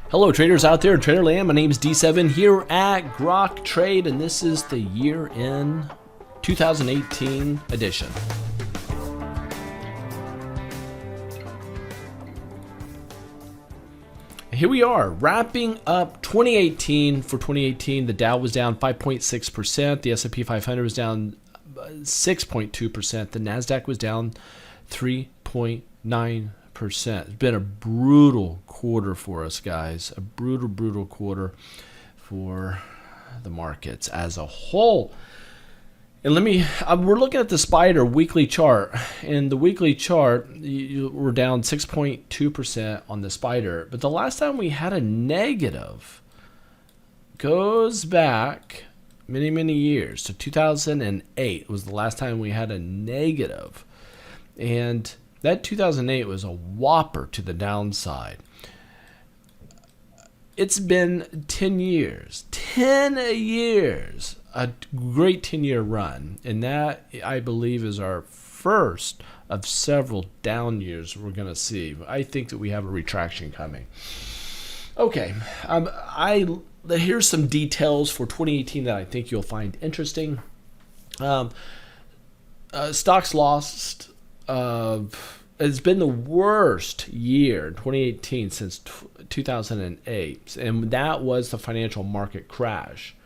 Hello traders out there in Traderland, my name is D7 here at Grok Trade, and this is the year-end 2018 edition. Here we are, wrapping up 2018. For 2018, the Dow was down 5.6%, the S&P 500 was down 6.2%, the NASDAQ was down 3.9%. It's been a brutal quarter for us, guys. A brutal quarter for the markets as a whole. And we're looking at the Spider weekly chart. And the weekly chart, we're down 6.2% on the Spider. But the last time we had a negative goes back many years. So 2008 was the last time we had a negative. And that 2008 was a whopper to the downside. It's been 10 years. 10 years. A great 10-year run. And that, I believe, is our first of several down years we're going to see. I think that we have a retraction coming. Okay. Here's some details for 2018 that I think you'll find interesting. Stocks lost. It's been the worst year, 2018, since 2008, and that was the financial market crash.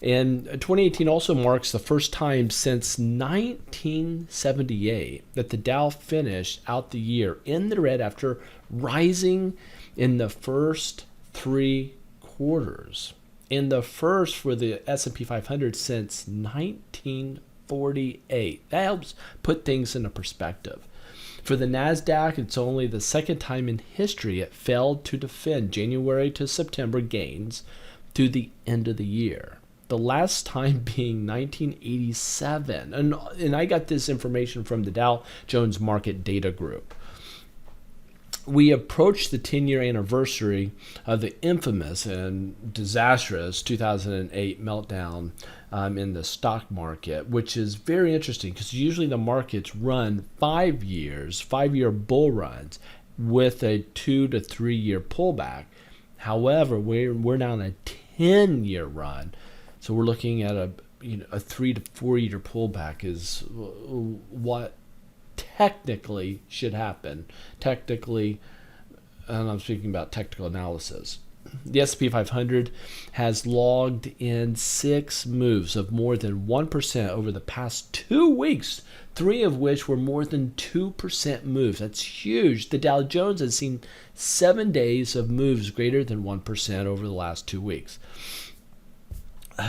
And 2018 also marks the first time since 1978 that the Dow finished out the year in the red after rising in the first three quarters. In the first for the S&P 500 since 1948. That helps put things into perspective. For the NASDAQ, it's only the second time in history it failed to defend January to September gains through the end of the year. The last time being 1987. And I got this information from the Dow Jones Market Data Group. We approached the 10-year anniversary of the infamous and disastrous 2008 meltdown in the stock market, which is very interesting because usually the markets run 5 years, 5-year bull runs with a 2 to 3 year pullback. However, we're now on a 10-year run, so we're looking at a 3 to 4 year pullback is what technically should happen. Technically, and I'm speaking about technical analysis. The S&P 500 has logged in 6 moves of more than 1% over the past 2 weeks, 3 of which were more than 2% moves. That's huge. The Dow Jones has seen 7 days of moves greater than 1% over the last 2 weeks.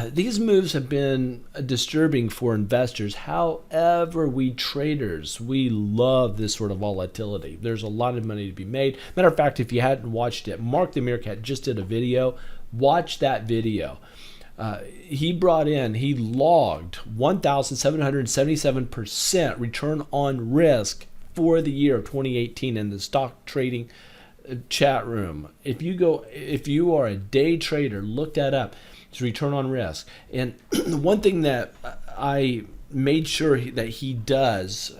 These moves have been disturbing for investors. However, we traders, we love this sort of volatility. There's a lot of money to be made. Matter of fact, if you hadn't watched it, Mark the Meerkat just did a video. Watch that video. He logged 1,777% return on risk for the year of 2018 in the stock trading chat room. If you are a day trader, look that up. It's return on risk. And one thing that I made sure that he does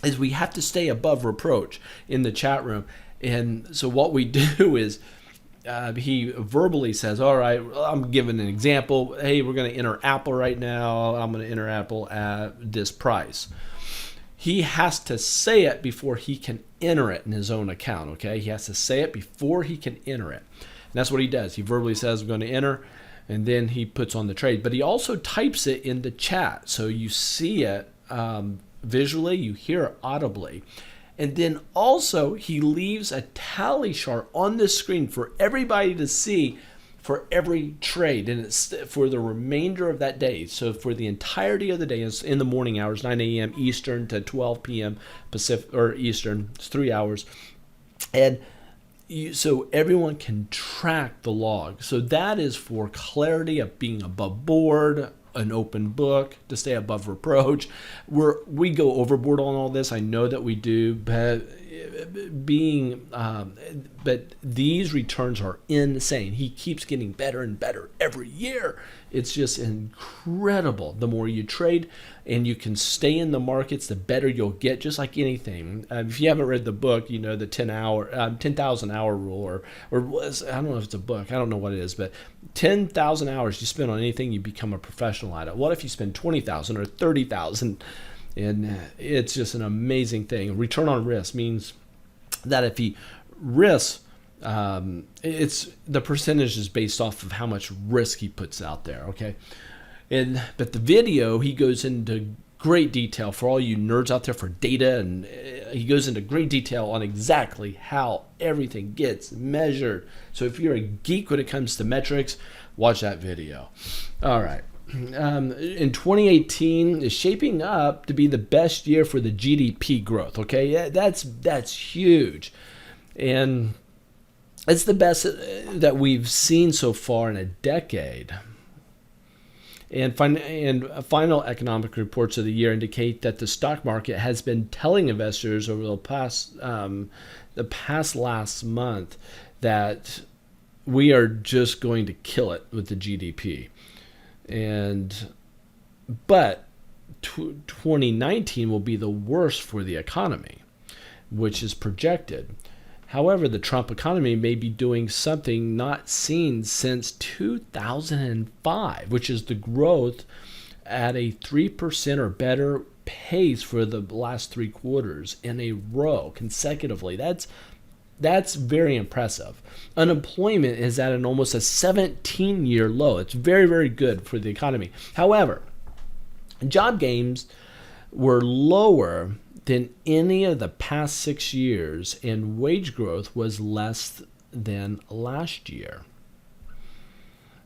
is we have to stay above reproach in the chat room. And so what we do is he verbally says, all right, I'm giving an example. Hey, we're going to enter Apple right now. I'm going to enter Apple at this price. He has to say it before he can enter it in his own account, okay? He has to say it before he can enter it. And that's what he does. He verbally says, I'm going to enter, and then he puts on the trade. But he also types it in the chat, so you see it visually, you hear it audibly. And then also he leaves a tally chart on the screen for everybody to see for every trade, and it's for the remainder of that day. So for the entirety of the day, it's in the morning hours, 9 a.m. Eastern to 12 p.m. Pacific or Eastern. It's 3 hours, and so everyone can track the log. So that is for clarity of being above board, an open book, to stay above reproach. We go overboard on all this. I know that we do, but but these returns are insane. He keeps getting better and better every year. It's just incredible. The more you trade and you can stay in the markets, the better you'll get, just like anything. If you haven't read the book, you know, the 10,000 hour rule, or I don't know if it's a book. I don't know what it is, but 10,000 hours you spend on anything, you become a professional at it. What if you spend 20,000 or 30,000? And it's just an amazing thing. Return on risk means that if he risks, it's the percentage is based off of how much risk he puts out there. Okay, but the video, he goes into great detail for all you nerds out there for data, and he goes into great detail on exactly how everything gets measured. So if you're a geek when it comes to metrics, watch that video. All right. In 2018 is shaping up to be the best year for the GDP growth. Okay, yeah, that's huge, and it's the best that we've seen so far in a decade. And final economic reports of the year indicate that the stock market has been telling investors over the past last month that we are just going to kill it with the GDP. But 2019 will be the worst for the economy, which is projected. However, the Trump economy may be doing something not seen since 2005, which is the growth at a 3% or better pace for the last 3 quarters in a row consecutively. That's very impressive. Unemployment is at almost a 17-year low. It's very, very good for the economy. However, job gains were lower than any of the past 6 years, and wage growth was less than last year.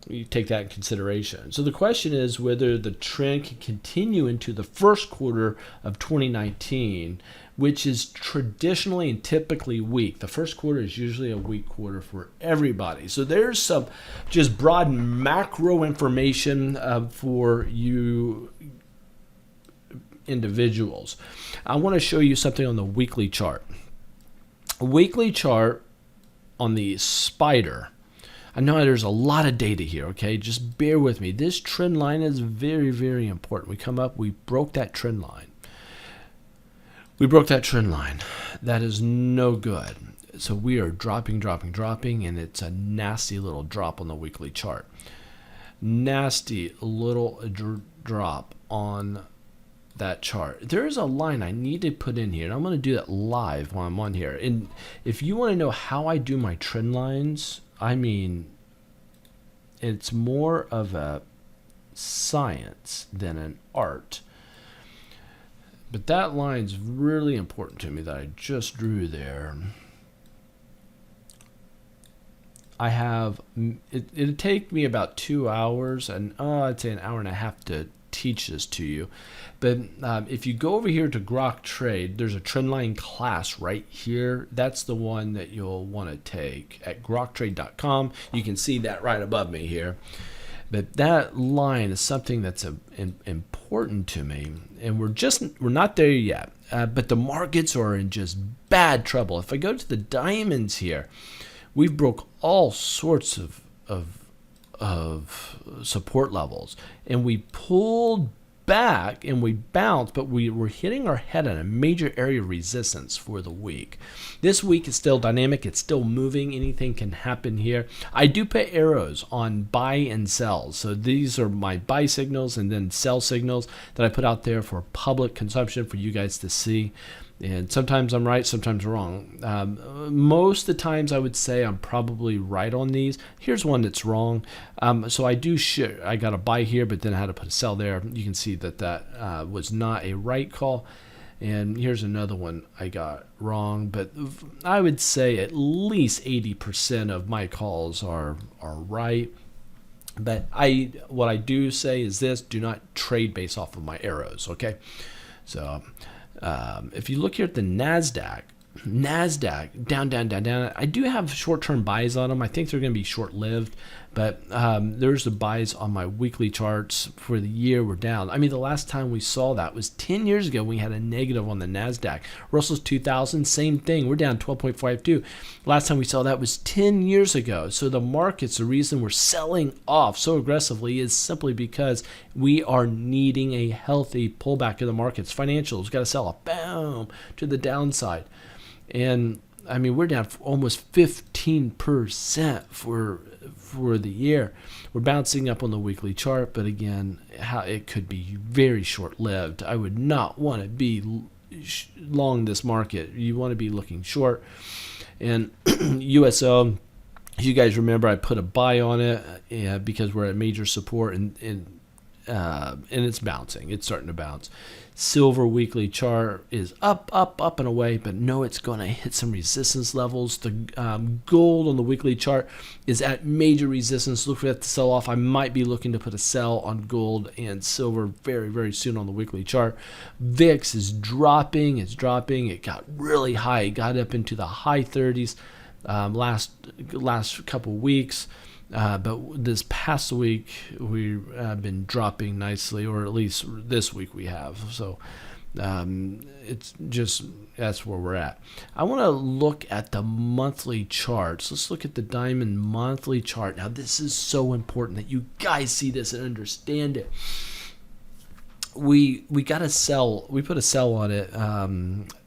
You take that in consideration. So the question is whether the trend can continue into the first quarter of 2019, which is traditionally and typically weak. The first quarter is usually a weak quarter for everybody. So there's some just broad macro information for you individuals. I want to show you something on the weekly chart. A weekly chart on the spider. I know there's a lot of data here, okay? Just bear with me. This trend line is very, very important. We come up, we broke that trend line. We broke that trend line. That is no good. So we are dropping, and it's a nasty little drop on the weekly chart. Nasty little drop on that chart. There's a line I need to put in here, and I'm going to do that live while I'm on here. And if you want to know how I do my trend lines, I mean, it's more of a science than an art. But that line's really important to me that I just drew there. I have, it'd take me about 2 hours, and I'd say an hour and a half to teach this to you. But if you go over here to Grok Trade, there's a trendline class right here. That's the one that you'll want to take at groktrade.com. You can see that right above me here. But that line is something that's important to me, and we're not there yet. But the markets are in just bad trouble. If I go to the diamonds here, we've broke all sorts of support levels, and we pulled back and we bounced, but we were hitting our head on a major area of resistance for the week. This week is still dynamic. It's still moving. Anything can happen here. I do put arrows on buy and sells. So these are my buy signals and then sell signals that I put out there for public consumption for you guys to see. And sometimes I'm right, sometimes wrong. Most of the times I would say I'm probably right on these. Here's one that's wrong. So I got a buy here, but then I had to put a sell there. You can see that was not a right call. And here's another one I got wrong. But I would say at least 80% of my calls are right. But what I do say is this: do not trade based off of my arrows, okay? So if you look here at the NASDAQ, NASDAQ down, down, down, down. I do have short-term buys on them. I think they're going to be short-lived, but there's the buys on my weekly charts for the year. We're down. I mean, the last time we saw that was 10 years ago. We had a negative on the NASDAQ. Russell's 2000, same thing. We're down 12.52. Last time we saw that was 10 years ago. So the markets, the reason we're selling off so aggressively is simply because we are needing a healthy pullback in the markets. Financials got to sell off, boom, to the downside. And I mean, we're down almost 15% for the year. We're bouncing up on the weekly chart, but again, how it could be very short-lived. I would not want to be long this market. You want to be looking short. And USO, you guys remember I put a buy on it because we're at major support, and it's bouncing. It's starting to bounce. Silver weekly chart is up, up, up and away, but no, it's going to hit some resistance levels. The gold on the weekly chart is at major resistance. Look for that to sell off. I might be looking to put a sell on gold and silver very, very soon on the weekly chart. VIX is dropping. It's dropping. It got really high. It got up into the high 30s last couple weeks. But this past week we've been dropping nicely, or at least this week we have. So it's just, that's where we're at. I want to look at the monthly charts. Let's look at the diamond monthly chart. Now this is so important that you guys see this and understand it. We got a sell. We put a sell on it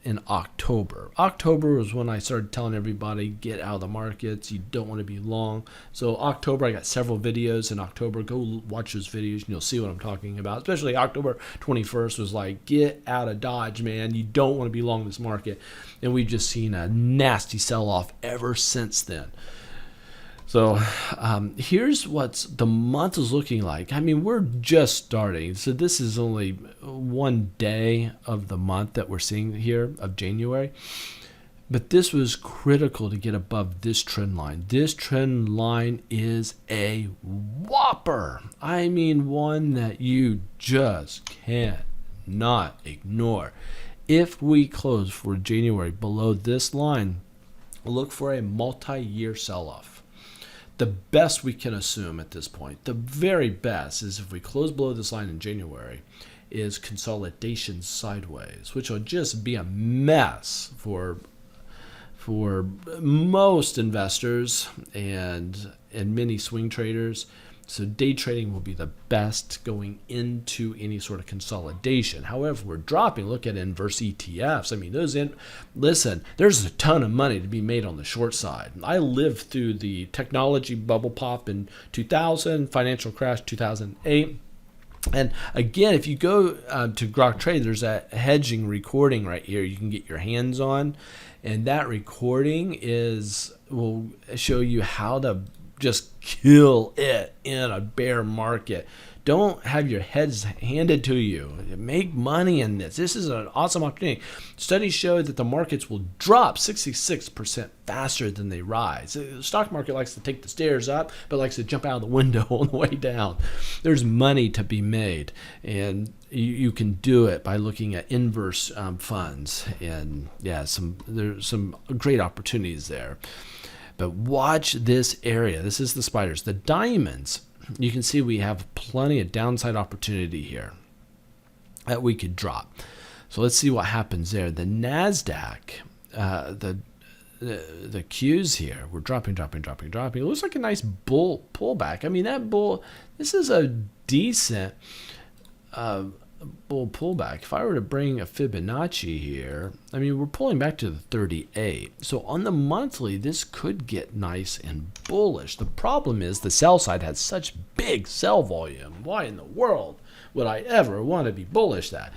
in October. October was when I started telling everybody, get out of the markets. You don't want to be long. So October, I got several videos in October. Go watch those videos and you'll see what I'm talking about. Especially October 21st was like, get out of Dodge, man. You don't want to be long this market. And we've just seen a nasty sell-off ever since then. So here's what the month is looking like. I mean, we're just starting. So this is only one day of the month that we're seeing here of January. But this was critical to get above this trend line. This trend line is a whopper. I mean, one that you just can't not ignore. If we close for January below this line, look for a multi-year sell-off. The best we can assume at this point, the very best, is if we close below this line in January, is consolidation sideways, which will just be a mess for most investors and many swing traders. So day trading will be the best going into any sort of consolidation. However, we're dropping. Look at inverse ETFs. I mean, listen, there's a ton of money to be made on the short side. I lived through the technology bubble pop in 2000, financial crash 2008. And again, if you go to Grok Trade, there's a hedging recording right here you can get your hands on. And that recording will show you how to just kill it in a bear market. Don't have your heads handed to you. Make money in this. This is an awesome opportunity. Studies show that the markets will drop 66% faster than they rise. The stock market likes to take the stairs up, but likes to jump out of the window on the way down. There's money to be made, and you can do it by looking at inverse funds. And yeah, there's some great opportunities there. But watch this area. This is the spiders. The diamonds, you can see we have plenty of downside opportunity here that we could drop. So let's see what happens there. The NASDAQ, the Qs here, we're dropping. It looks like a nice bull pullback. I mean, this is a decent bull pullback. If I were to bring a Fibonacci here, I mean, we're pulling back to the 38. So on the monthly, this could get nice and bullish. The problem is the sell side has such big sell volume. Why in the world would I ever want to be bullish that?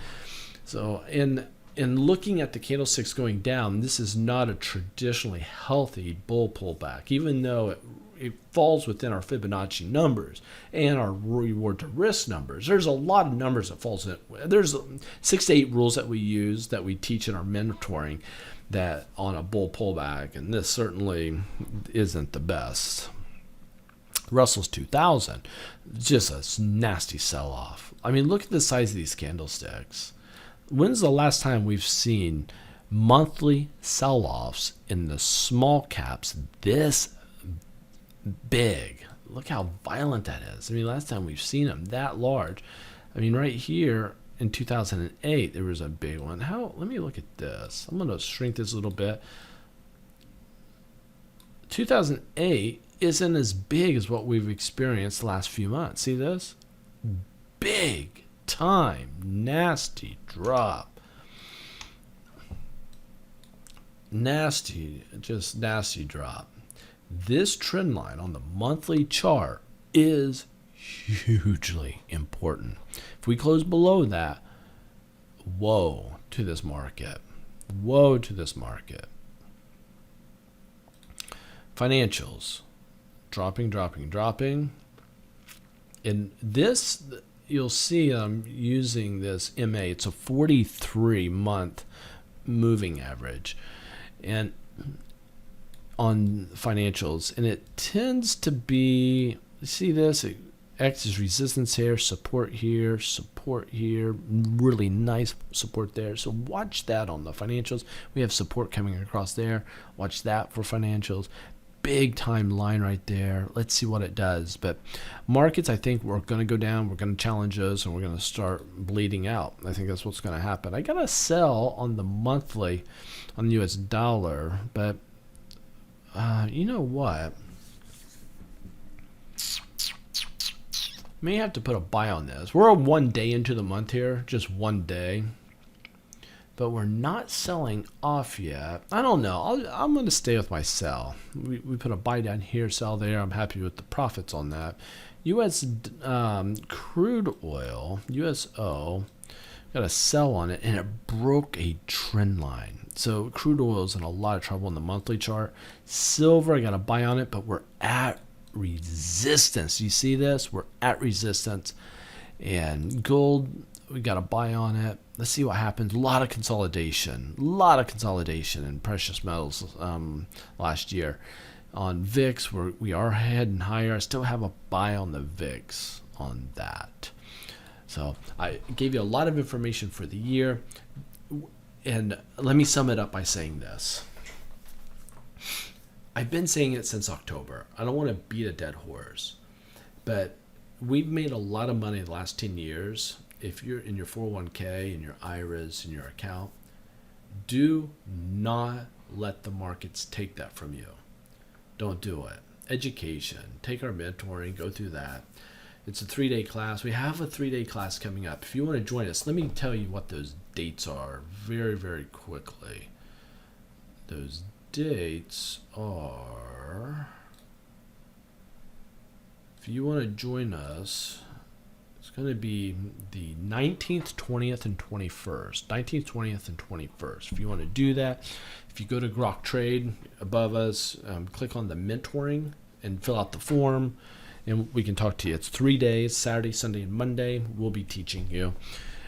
So in looking at the candlesticks going down, this is not a traditionally healthy bull pullback, even though it falls within our Fibonacci numbers and our reward to risk numbers. There's a lot of numbers that falls in. There's 6 to 8 rules that we use, that we teach in our mentoring, that on a bull pullback, and this certainly isn't the best. Russell's 2000, just a nasty sell-off. I mean, look at the size of these candlesticks. When's the last time we've seen monthly sell-offs in the small caps this big. Look how violent that is. I mean, last time we've seen them that large. I mean, right here in 2008, there was a big one. Let me look at this. I'm going to shrink this a little bit. 2008 isn't as big as what we've experienced the last few months. See this? Big time, nasty drop. Just nasty drop. This trend line on the monthly chart is hugely important. If we close below that, woe to this market. Woe to this market. Financials. Dropping. And this, you'll see I'm using this MA. It's a 43-month moving average. And on financials, and it tends to be, see this, it acts as resistance here, support here, really nice support there. So watch that on the financials. We have support coming across there. Watch that for financials. Big time line right there. Let's see what it does. But markets, I think we're going to go down. We're going to challenge those, and we're going to start bleeding out. I think that's what's going to happen. I got to sell on the monthly on the US dollar, but you know what? May have to put a buy on this. We're 1 day into the month here, just 1 day. But we're not selling off yet. I don't know. I'm going to stay with my sell. We put a buy down here, sell there. I'm happy with the profits on that. U.S. Crude oil, USO, got a sell on it, and it broke a trend line. So crude oil is in a lot of trouble in the monthly chart. Silver, I got a buy on it, but we're at resistance. You see this? We're at resistance. And gold, we got a buy on it. Let's see what happens. A lot of consolidation in precious metals last year. On VIX, we are heading higher. I still have a buy on the VIX on that. So I gave you a lot of information for the year. And let me sum it up by saying this. I've been saying it since October. I don't want to beat a dead horse. But we've made a lot of money the last 10 years. If you're in your 401k and your IRAs and your account, do not let the markets take that from you. Don't do it. Education. Take our mentoring. Go through that. It's a 3-day class. We have a 3-day class coming up. If you want to join us, let me tell you what those dates are very, very quickly. Those dates are, if you want to join us, it's going to be the 19th, 20th, and 21st. 19th, 20th, and 21st. If you want to do that, if you go to Grok Trade above us, click on the mentoring and fill out the form. And we can talk to you. It's 3 days, Saturday, Sunday, and Monday. We'll be teaching you.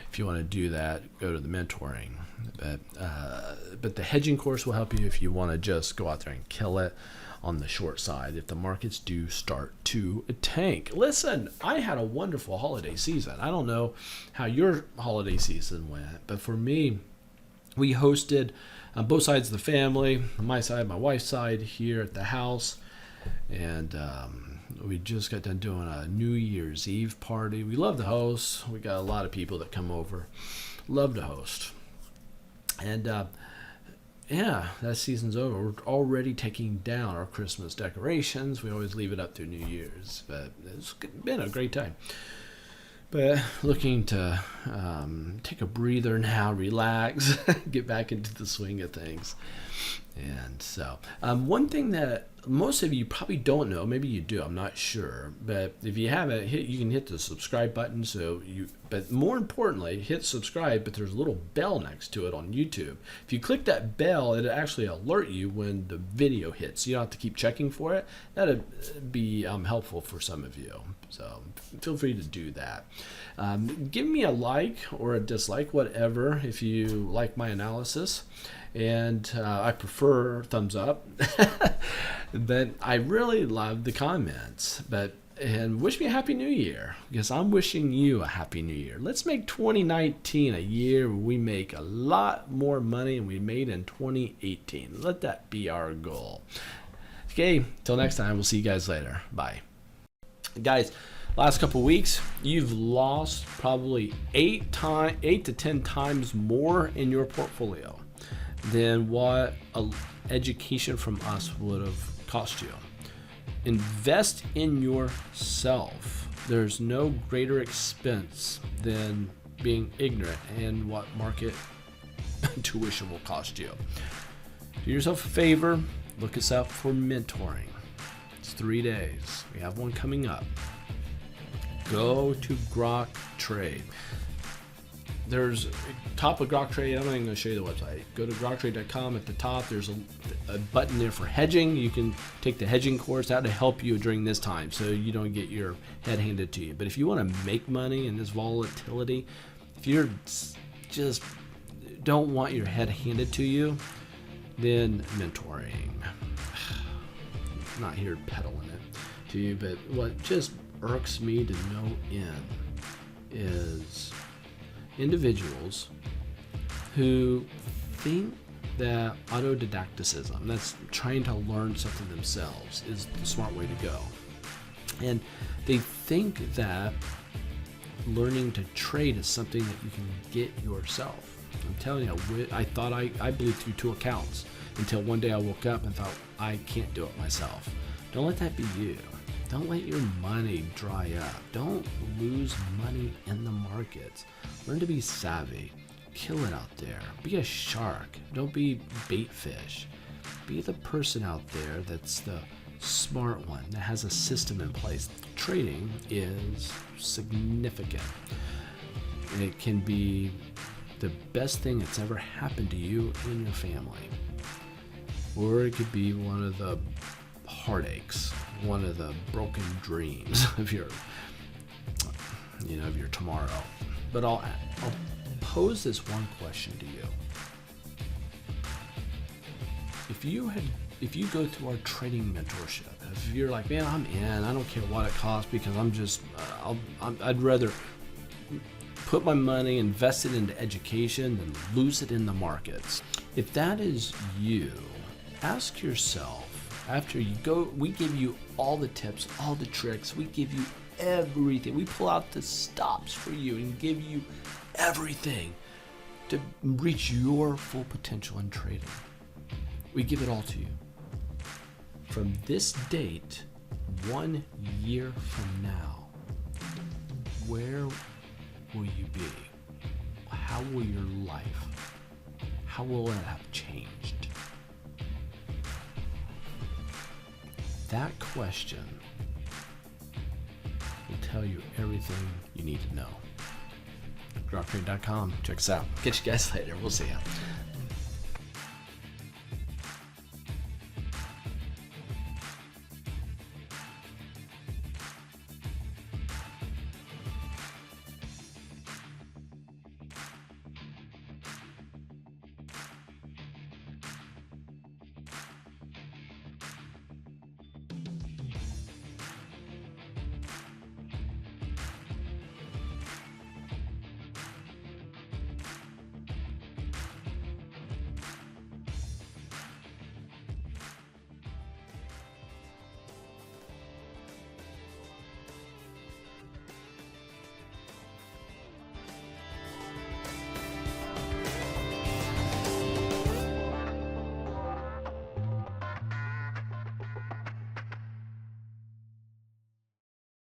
If you want to do that, go to the mentoring. But the hedging course will help you if you want to just go out there and kill it on the short side if the markets do start to tank. Listen, I had a wonderful holiday season. I don't know how your holiday season went, but for me, we hosted both sides of the family, my side, my wife's side, here at the house. And we just got done doing a New Year's Eve party. We love to host. We got a lot of people that come over. Love to host. And yeah, that season's over. We're already taking down our Christmas decorations. We always leave it up through New Year's. But it's been a great time. But looking to take a breather now, relax, get back into the swing of things. And so one thing that most of you probably don't know, maybe you do, I'm not sure, but if you haven't, you can hit the subscribe button. But more importantly, hit subscribe, but there's a little bell next to it on YouTube. If you click that bell, it'll actually alert you when the video hits. You don't have to keep checking for it. That'd be helpful for some of you. So feel free to do that. Give me a like or a dislike, whatever, if you like my analysis. And I prefer thumbs up. But I really love the comments. But and wish me a happy new year, because I'm wishing you a happy new year. Let's make 2019 a year where we make a lot more money than we made in 2018. Let that be our goal. Okay, till next time, we'll see you guys later. Bye. Guys, last couple weeks, you've lost probably 8 to 10 times more in your portfolio than what an education from us would have cost you. Invest in yourself. There's no greater expense than being ignorant and what market tuition will cost you. Do yourself a favor, look us up for mentoring. It's 3 days. We have one coming up. Go to Grok Trade. There's top of Grok Trade. I'm not even going to show you the website. Go to groktrade.com. At the top, there's a button there for hedging. You can take the hedging course out to help you during this time, so you don't get your head handed to you. But if you want to make money in this volatility, if you're just don't want your head handed to you, then mentoring. I'm not here peddling it to you, but what just irks me to no end is individuals who think that autodidacticism, that's trying to learn something themselves, is the smart way to go. And they think that learning to trade is something that you can get yourself. I'm telling you, I thought I blew through 2 accounts until one day I woke up and thought, I can't do it myself. Don't let that be you. Don't let your money dry up. Don't lose money in the markets. Learn to be savvy. Kill it out there. Be a shark. Don't be bait fish. Be the person out there that's the smart one, that has a system in place. Trading is significant. It can be the best thing that's ever happened to you and your family. Or it could be one of the heartaches, one of the broken dreams of your tomorrow. But I'll pose this one question to you. If you go through our trading mentorship, if you're like, man, I'm in, I don't care what it costs, because I'd rather put my money invested into education than lose it in the markets. If that is you, ask yourself, after you go, we give you all the tips, all the tricks, we give you everything. We pull out the stops for you and give you everything to reach your full potential in trading. We give it all to you. From this date, 1 year from now, where will you be? How will your life, how will it have changed? That question will tell you everything you need to know. groktrade.com. Check us out. Catch you guys later. We'll see ya.